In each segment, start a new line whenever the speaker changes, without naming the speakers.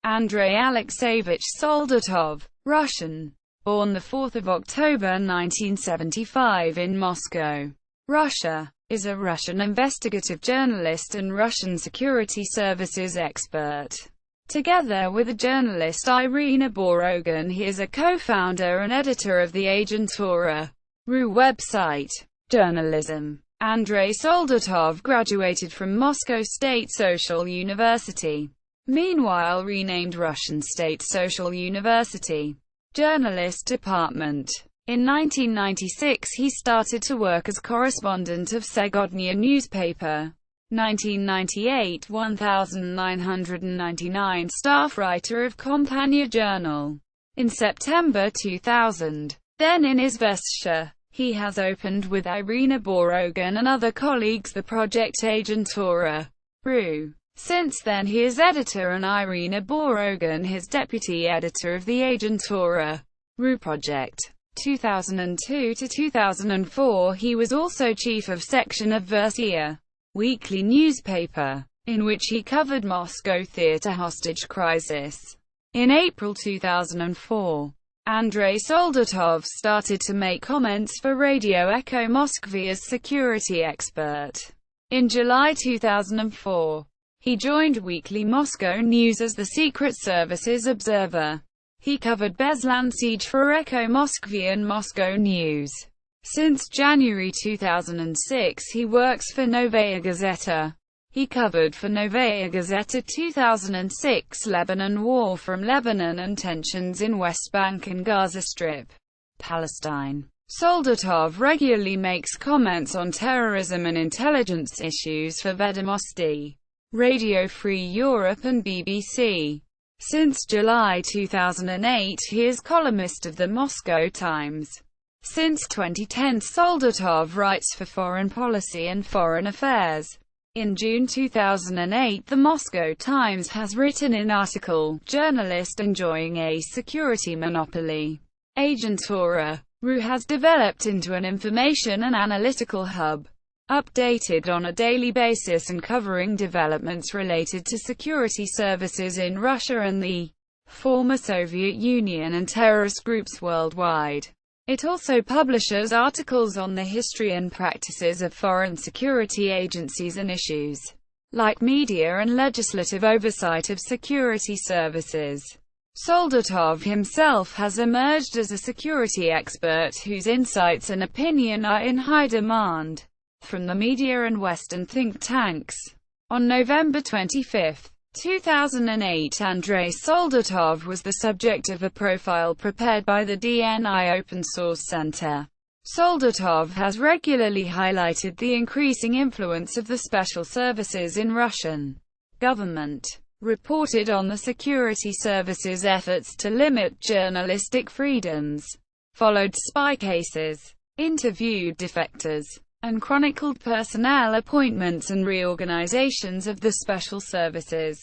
Andrei Alekseyevich Soldatov, Russian. Born 4 October 1975 in Moscow, Russia, is a Russian investigative journalist and Russian security services expert. Together with the journalist Irina Borogan, he is a co-founder and editor of the Agentura.ru website. Journalism. Andrei Soldatov graduated from Moscow State Social University, meanwhile renamed Russian State Social University. Journalist department. In 1996 he started to work as correspondent of Segodnya newspaper. 1998 – 1999 staff writer of Kompania Journal. In September 2000, then in Izvestia, he has opened with Irina Borogan and other colleagues the project Agentura.ru. Since then he is editor and Irina Borogan his deputy editor of the Agentura.ru project. 2002 to 2004 he was also chief of section of Versia, weekly newspaper, in which he covered Moscow theater hostage crisis. In April 2004, Andrei Soldatov started to make comments for Radio Echo Moskvy as security expert. In July 2004, he joined Weekly Moscow News as the Secret Services observer. He covered Beslan siege for Echo Moskvy and Moscow News. Since January 2006 he works for Novaya Gazeta. He covered for Novaya Gazeta 2006 Lebanon war from Lebanon and tensions in West Bank and Gaza Strip, Palestine. Soldatov regularly makes comments on terrorism and intelligence issues for Vedomosti, Radio Free Europe and BBC. Since July 2008 he is columnist of the Moscow Times. Since 2010 Soldatov writes for Foreign Policy and Foreign Affairs. In June 2008 the Moscow Times has written an article, "Journalist Enjoying a Security Monopoly." Agentura.ru has developed into an information and analytical hub, updated on a daily basis and covering developments related to security services in Russia and the former Soviet Union and terrorist groups worldwide. It also publishes articles on the history and practices of foreign security agencies and issues like media and legislative oversight of security services. Soldatov himself has emerged as a security expert whose insights and opinion are in high demand from the media and Western think tanks. On November 25, 2008, Andrei Soldatov was the subject of a profile prepared by the DNI Open Source Center. Soldatov has regularly highlighted the increasing influence of the special services in Russian government, reported on the security services' efforts to limit journalistic freedoms, followed spy cases, interviewed defectors, and chronicled personnel appointments and reorganizations of the special services.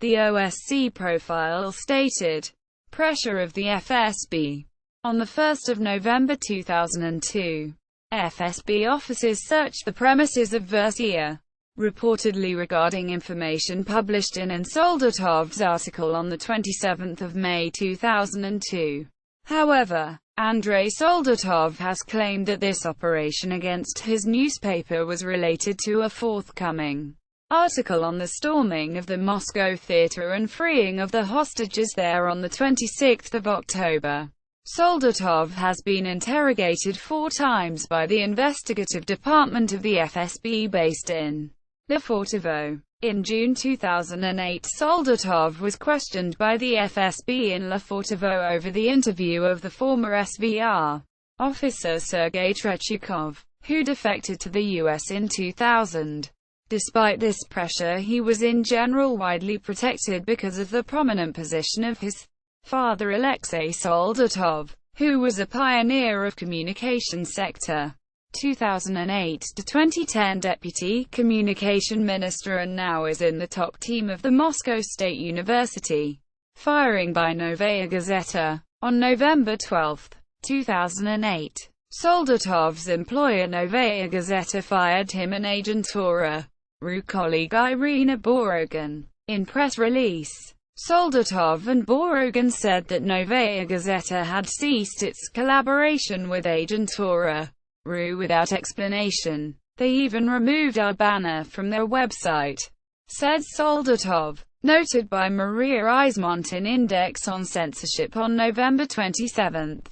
The OSC profile stated, "Pressure of the FSB." On 1 November 2002, FSB officers searched the premises of Versia, reportedly regarding information published in Soldatov's article on 27 May 2002. However, Andrei Soldatov has claimed that this operation against his newspaper was related to a forthcoming article on the storming of the Moscow theater and freeing of the hostages there on 26 October. Soldatov has been interrogated 4 times by the investigative department of the FSB based in Lefortovo. In June 2008 Soldatov was questioned by the FSB in Lefortovo over the interview of the former SVR officer Sergei Tretyakov, who defected to the US in 2000. Despite this pressure he was in general widely protected because of the prominent position of his father Alexei Soldatov, who was a pioneer of communication sector. 2008 to 2010 Deputy Communication Minister and now is in the top team of the Moscow State University. Firing by Novaya Gazeta. On November 12, 2008, Soldatov's employer Novaya Gazeta fired him and Agentura.ru colleague Irina Borogan. In press release, Soldatov and Borogan said that Novaya Gazeta had ceased its collaboration with Agentura RU without explanation. They even removed our banner from their website, said Soldatov. Noted by Maria Eismont in Index on Censorship on November 27.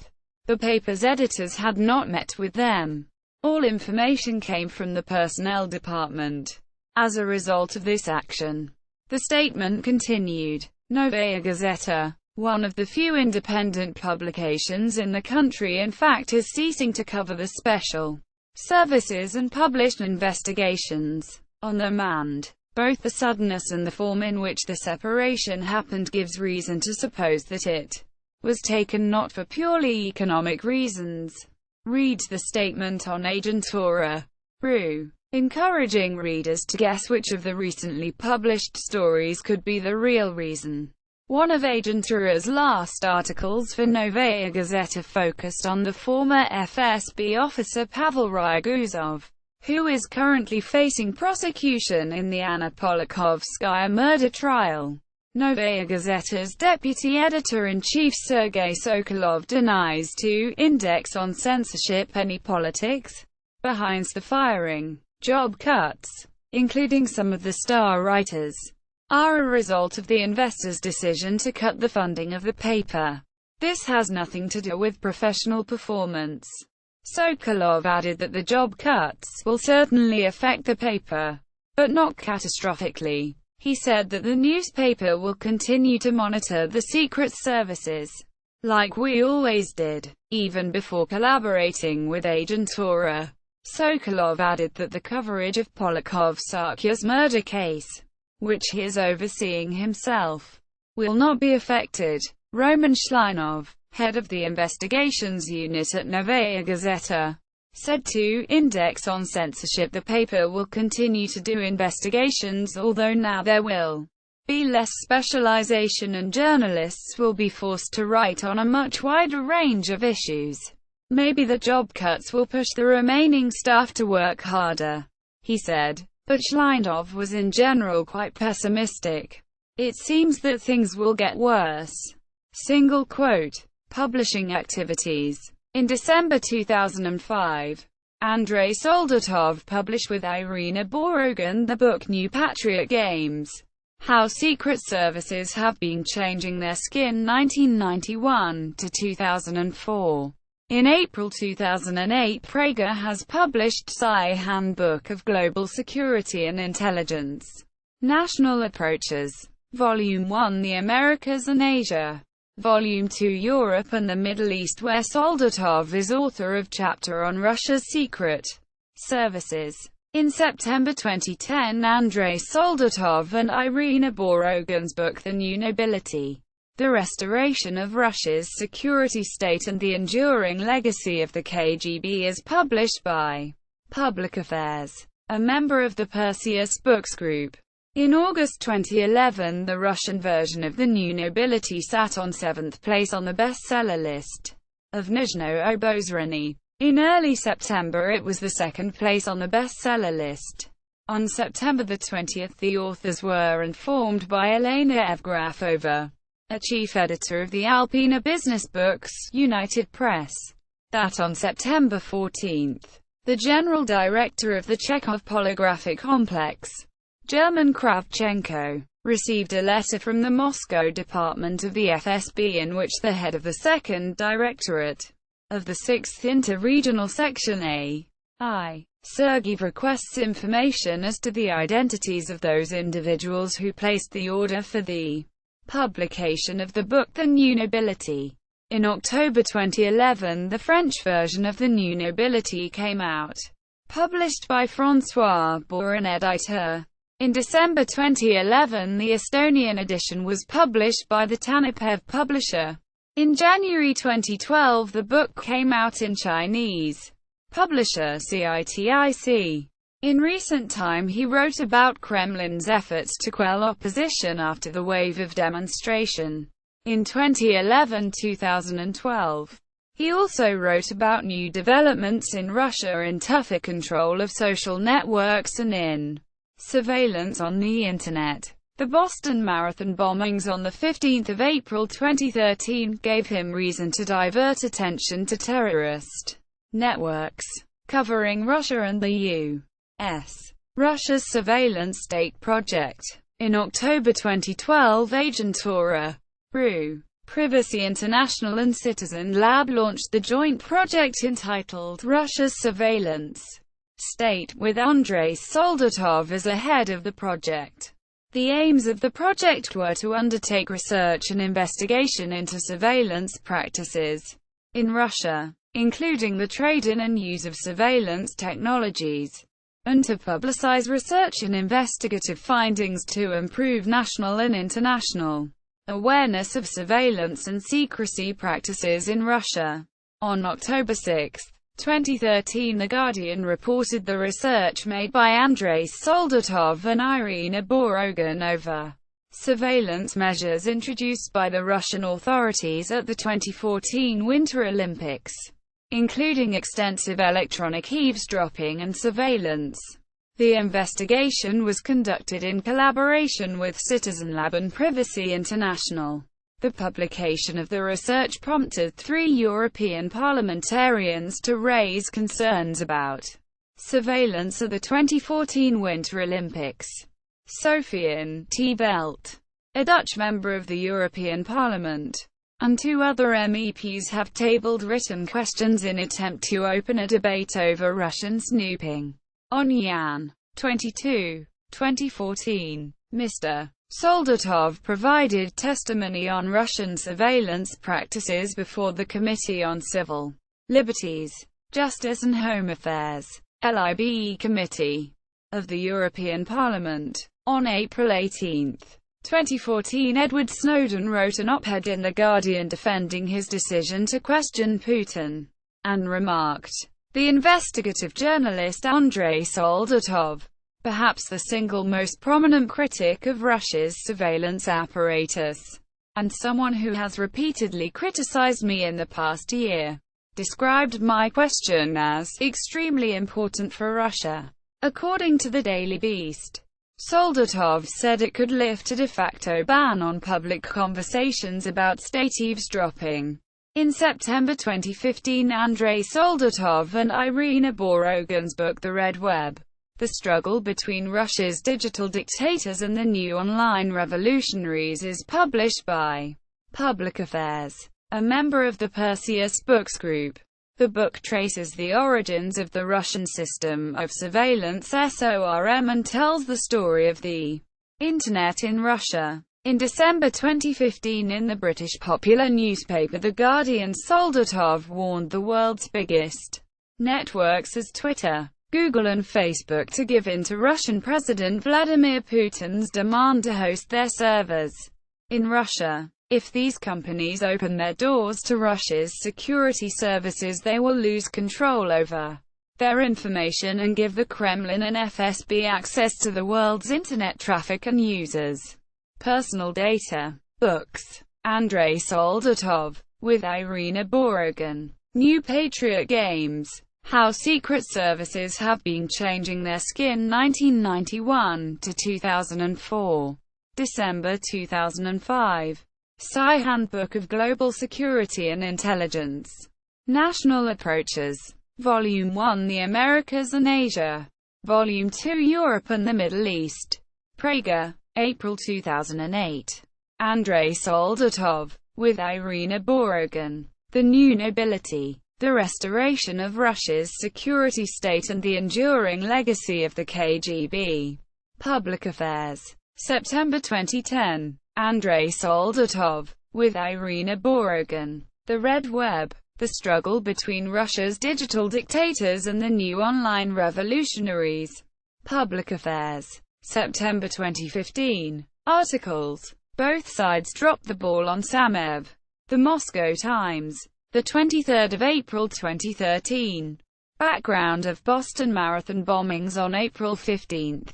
The paper's editors had not met with them. All information came from the personnel department. As a result of this action, the statement continued, Novaya Gazeta, one of the few independent publications in the country, in fact, is ceasing to cover the special services and published investigations on demand. Both the suddenness and the form in which the separation happened gives reason to suppose that it was taken not for purely economic reasons. Read the statement on Agentura RU, encouraging readers to guess which of the recently published stories could be the real reason. One of Agentura's last articles for Novaya Gazeta focused on the former FSB officer Pavel Ryaguzov, who is currently facing prosecution in the Anna Polakhovskaya murder trial. Novaya Gazeta's deputy editor-in-chief Sergei Sokolov denies to Index on Censorship any politics behind the firing. Job cuts, including some of the star writers, are a result of the investors' decision to cut the funding of the paper. This has nothing to do with professional performance. Sokolov added that the job cuts will certainly affect the paper, but not catastrophically. He said that the newspaper will continue to monitor the secret services, like we always did, even before collaborating with Agentura. Sokolov added that the coverage of Polakhovskaya's murder case, which he is overseeing himself, will not be affected. Roman Shlinov, head of the investigations unit at Novaya Gazeta, said to Index on Censorship the paper will continue to do investigations, although now there will be less specialization and journalists will be forced to write on a much wider range of issues. Maybe the job cuts will push the remaining staff to work harder, he said. But Shlinov was in general quite pessimistic. It seems that things will get worse. Single quote. Publishing activities. In December 2005, Andrei Soldatov published with Irina Borogan the book New Patriot Games: How Secret Services Have Been Changing Their Skin 1991 to 2004. In April 2008, Prager has published Psi Handbook of Global Security and Intelligence. National Approaches. Volume 1 The Americas and Asia. Volume 2 Europe and the Middle East, where Soldatov is author of chapter on Russia's secret services. In September 2010, Andrei Soldatov and Irina Borogan's book The New Nobility: The Restoration of Russia's Security State and the Enduring Legacy of the KGB is published by Public Affairs, a member of the Perseus Books Group. In August 2011, the Russian version of The New Nobility sat on 7th place on the bestseller list of Nizhno Obozreny. In early September it was the 2nd place on the bestseller list. On September 20, the authors were informed by Elena Evgrafova, a chief editor of the Alpina Business Books, United Press, that on September 14, the general director of the Chekhov Polygraphic Complex, German Kravchenko, received a letter from the Moscow department of the FSB in which the head of the 2nd Directorate of the 6th Inter-Regional Section A.I. Sergeyev requests information as to the identities of those individuals who placed the order for the publication of the book The New Nobility. In October 2011, the French version of The New Nobility came out, published by François Bourrin Editeur. In December 2011, the Estonian edition was published by the Tanipev publisher. In January 2012, the book came out in Chinese. Publisher CITIC. In recent time he wrote about Kremlin's efforts to quell opposition after the wave of demonstration in 2011-2012. He also wrote about new developments in Russia in tougher control of social networks and in surveillance on the Internet. The Boston Marathon bombings on 15 April 2013 gave him reason to divert attention to terrorist networks covering Russia and the U.S. Russia's surveillance state project. In October 2012, Agentura RU, Privacy International and Citizen Lab launched the joint project entitled Russia's Surveillance State, with Andrei Soldatov as the head of the project. The aims of the project were to undertake research and investigation into surveillance practices in Russia, including the trade in and use of surveillance technologies, and to publicize research and investigative findings to improve national and international awareness of surveillance and secrecy practices in Russia. On October 6, 2013, The Guardian reported the research made by Andrei Soldatov and Irina Borogan over surveillance measures introduced by the Russian authorities at the 2014 Winter Olympics, including extensive electronic eavesdropping and surveillance. The investigation was conducted in collaboration with Citizen Lab and Privacy International. The publication of the research prompted 3 European parliamentarians to raise concerns about surveillance at the 2014 Winter Olympics. Sofian 't Veld, a Dutch member of the European Parliament, and 2 other MEPs have tabled written questions in attempt to open a debate over Russian snooping. On Jan 22, 2014, Mr. Soldatov provided testimony on Russian surveillance practices before the Committee on Civil Liberties, Justice and Home Affairs (LIBE) Committee of the European Parliament. On April 18, 2014, Edward Snowden wrote an op-ed in The Guardian defending his decision to question Putin, and remarked, "The investigative journalist Andrei Soldatov, perhaps the single most prominent critic of Russia's surveillance apparatus, and someone who has repeatedly criticized me in the past year, described my question as extremely important for Russia." According to the Daily Beast, Soldatov said it could lift a de facto ban on public conversations about state eavesdropping. In September 2015, Andrei Soldatov and Irina Borogan's book The Red Web, The Struggle Between Russia's Digital Dictators and the New Online Revolutionaries is published by Public Affairs, a member of the Perseus Books Group. The book traces the origins of the Russian system of surveillance SORM and tells the story of the Internet in Russia. In December 2015, in the British popular newspaper The Guardian, Soldatov warned the world's biggest networks as Twitter, Google and Facebook to give in to Russian President Vladimir Putin's demand to host their servers in Russia. If these companies open their doors to Russia's security services, they will lose control over their information and give the Kremlin and FSB access to the world's internet traffic and users' personal data. Books. Andrei Soldatov, with Irina Borogan. New Patriot Games. How Secret Services Have Been Changing Their Skin 1991 to 2004. December 2005. Psi Handbook of Global Security and Intelligence. National Approaches. Volume 1 The Americas and Asia. Volume 2 Europe and the Middle East. Prager, April 2008. Andrei Soldatov, with Irina Borogan. The New Nobility. The Restoration of Russia's Security State and the Enduring Legacy of the KGB. Public Affairs. September 2010. Andrei Soldatov, with Irina Borogan. The Red Web. The Struggle Between Russia's Digital Dictators and the New Online Revolutionaries. Public Affairs. September 2015. Articles. Both sides dropped the ball on Samev. The Moscow Times. The 23rd of April 2013. Background of Boston Marathon bombings on April 15,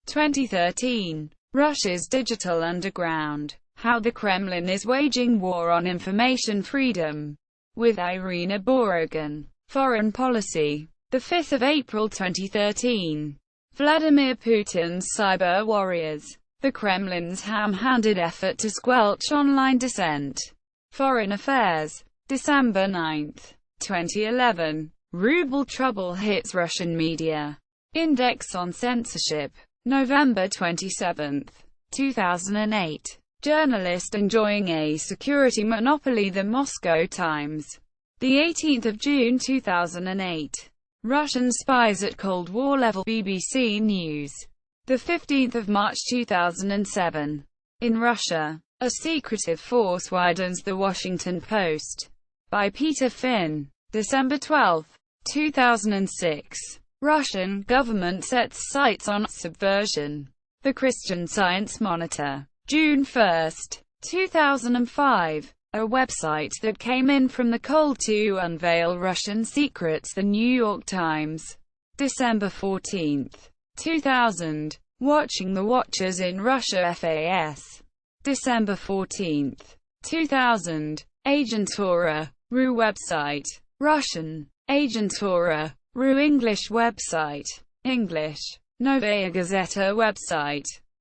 2013. Russia's Digital Underground. How the Kremlin is Waging War on Information Freedom. With Irina Borogan. Foreign Policy. The 5th of April 2013. Vladimir Putin's Cyber Warriors. The Kremlin's ham-handed effort to squelch online dissent. Foreign Affairs. December 9, 2011. Ruble trouble hits Russian media. Index on censorship. November 27, 2008. Journalist enjoying a security monopoly. The Moscow Times. The 18th of June 2008. Russian spies at Cold War level. BBC News. The 15th of March 2007. In Russia, a secretive force widens. The Washington Post. By Peter Finn. December 12, 2006. Russian government sets sights on subversion. The Christian Science Monitor. June 1, 2005. A website that came in from the cold to unveil Russian secrets. The New York Times. December 14, 2000. Watching the Watchers in Russia. FAS. December 14, 2000. Agentura.ru website. Russian. Agentura.ru English website. English. Novaya Gazeta website.